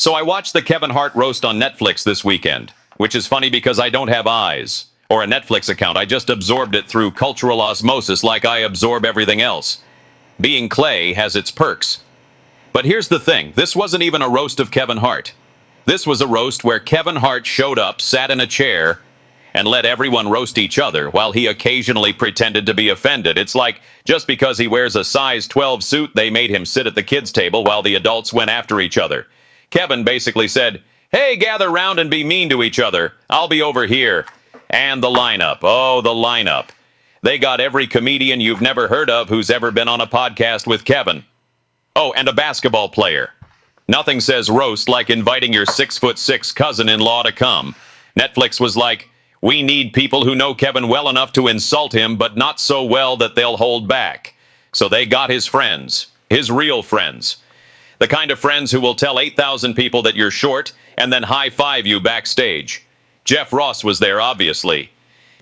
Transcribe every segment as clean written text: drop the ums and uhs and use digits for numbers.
So I watched the Kevin Hart roast on Netflix this weekend, which is funny because I don't have eyes or a Netflix account. I just absorbed it through cultural osmosis like I absorb everything else. Being clay has its perks. But here's the thing, this wasn't even a roast of Kevin Hart. This was a roast where Kevin Hart showed up, sat in a chair, and let everyone roast each other while he occasionally pretended to be offended. It's like just because he wears a size 12 suit, they made him sit at the kids' table while the adults went after each other. Kevin basically said, "Hey, gather round and be mean to each other. I'll be over here." And the lineup. Oh, the lineup. They got every comedian you've never heard of who's ever been on a podcast with Kevin. Oh, and a basketball player. Nothing says roast like inviting your 6'6" cousin-in-law to come. Netflix was like, we need people who know Kevin well enough to insult him, but not so well that they'll hold back. So they got his friends, his real friends. The kind of friends who will tell 8,000 people that you're short and then high-five you backstage. Jeff Ross was there, obviously.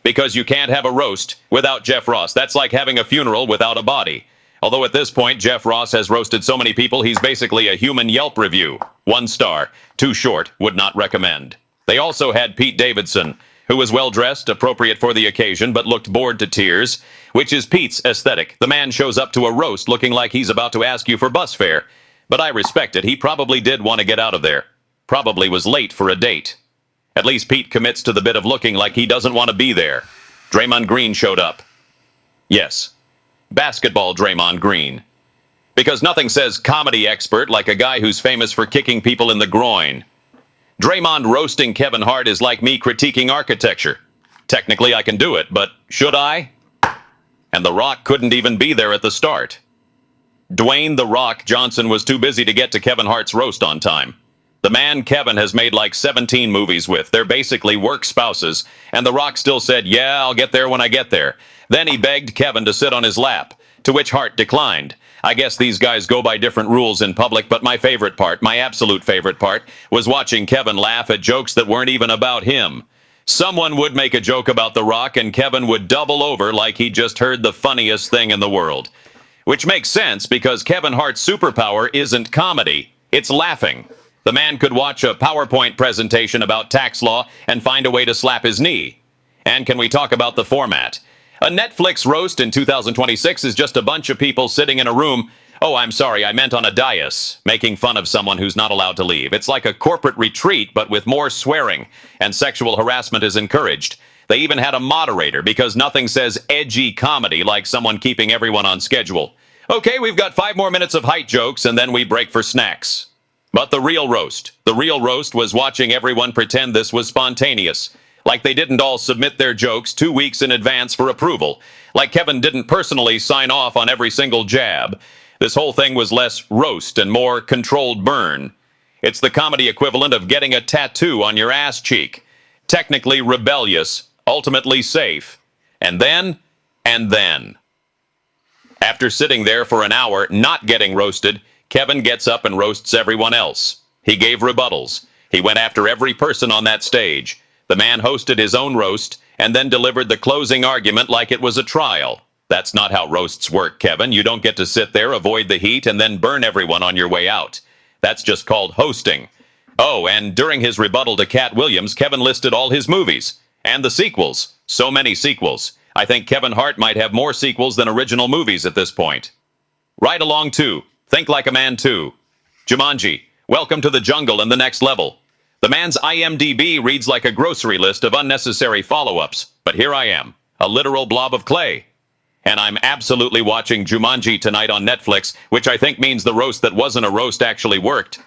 Because you can't have a roast without Jeff Ross. That's like having a funeral without a body. Although at this point, Jeff Ross has roasted so many people, he's basically a human Yelp review. 1 star. Too short. Would not recommend. They also had Pete Davidson, who was well-dressed, appropriate for the occasion, but looked bored to tears, which is Pete's aesthetic. The man shows up to a roast looking like he's about to ask you for bus fare. But I respect it. He probably did want to get out of there. Probably was late for a date. At least Pete commits to the bit of looking like he doesn't want to be there. Draymond Green showed up. Yes. Basketball Draymond Green. Because nothing says comedy expert like a guy who's famous for kicking people in the groin. Draymond roasting Kevin Hart is like me critiquing architecture. Technically I can do it, but should I? And The Rock couldn't even be there at the start. Dwayne "The Rock" Johnson was too busy to get to Kevin Hart's roast on time. The man Kevin has made like 17 movies with. They're basically work spouses, and The Rock still said, "Yeah, I'll get there when I get there." Then he begged Kevin to sit on his lap, to which Hart declined. I guess these guys go by different rules in public, but my favorite part, my absolute favorite part, was watching Kevin laugh at jokes that weren't even about him. Someone would make a joke about The Rock, and Kevin would double over like he just heard the funniest thing in the world. Which makes sense because Kevin Hart's superpower isn't comedy, it's laughing. The man could watch a PowerPoint presentation about tax law and find a way to slap his knee. And can we talk about the format? A Netflix roast in 2026 is just a bunch of people sitting in a room, oh, I'm sorry, I meant on a dais, making fun of someone who's not allowed to leave. It's like a corporate retreat, but with more swearing, and sexual harassment is encouraged. They even had a moderator because nothing says edgy comedy like someone keeping everyone on schedule. Okay, we've got 5 more minutes of height jokes, and then we break for snacks. But the real roast was watching everyone pretend this was spontaneous. Like they didn't all submit their jokes 2 weeks in advance for approval. Like Kevin didn't personally sign off on every single jab. This whole thing was less roast and more controlled burn. It's the comedy equivalent of getting a tattoo on your ass cheek. Technically rebellious, ultimately safe. And then. After sitting there for an hour, not getting roasted, Kevin gets up and roasts everyone else. He gave rebuttals. He went after every person on that stage. The man hosted his own roast and then delivered the closing argument like it was a trial. That's not how roasts work, Kevin. You don't get to sit there, avoid the heat, and then burn everyone on your way out. That's just called hosting. Oh, and during his rebuttal to Cat Williams, Kevin listed all his movies. And the sequels. So many sequels. I think Kevin Hart might have more sequels than original movies at this point. Ride Along 2. Think Like a Man 2. Jumanji. Welcome to the Jungle and the Next Level. The man's IMDb reads like a grocery list of unnecessary follow-ups. But here I am. A literal blob of clay. And I'm absolutely watching Jumanji tonight on Netflix, which I think means the roast that wasn't a roast actually worked.